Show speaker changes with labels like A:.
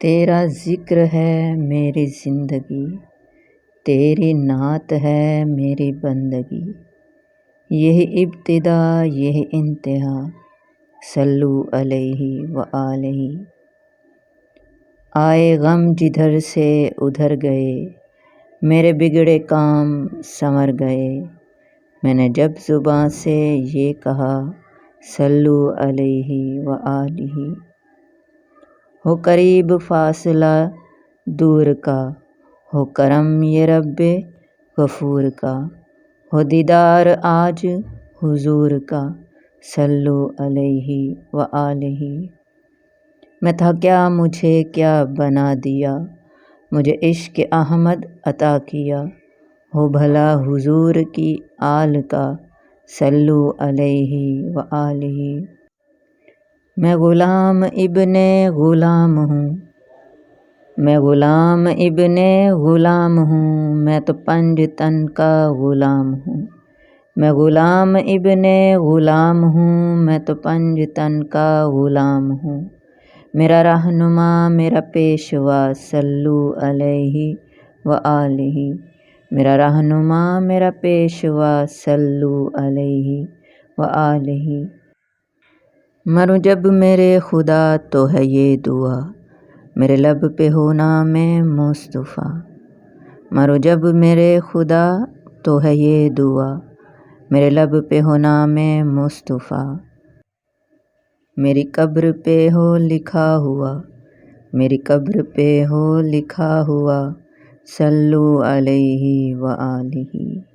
A: تیرا ذکر ہے میری زندگی، تیری نعت ہے میری بندگی، یہی ابتدا یہی انتہا، صلو علیہ وآلہ۔ آئے غم جدھر سے ادھر گئے، میرے بگڑے کام سنور گئے، میں نے جب زباں سے یہ کہا صلو علیہ وآلہ۔ ہو قریب فاصلہ دور کا، ہو کرم یہ رب غفور کا، ہو دیدار آج حضور کا، صلو علیہ وآلہ۔ میں تھا کیا مجھے کیا بنا دیا، مجھے عشق احمد عطا کیا، ہو بھلا حضور کی آل کا، صلو علیہ وآلہ۔ میں غلام ابن غلام ہوں، میں غلام ابن غلام ہوں، میں تو پنج تن کا غلام ہوں، میں غلام ابن غلام ہوں، میں تو پنج تن کا غلام ہوں۔ میرا رہنما میرا پیشوا، صلو علیہ وآلہ۔ میرا رہنما میرا پیشوا، صلو علیہ وآلہ۔ مروں جب میرے خدا تو ہے یہ دعا، میرے لب پہ ہو نام مصطفیٰ۔ مروں جب میرے خدا تو ہے یہ دعا، میرے لب پہ ہو نام مصطفیٰ۔ میری قبر پہ ہو لکھا ہوا، میری قبر پہ ہو لکھا ہوا، صلو علیہ وآلہ۔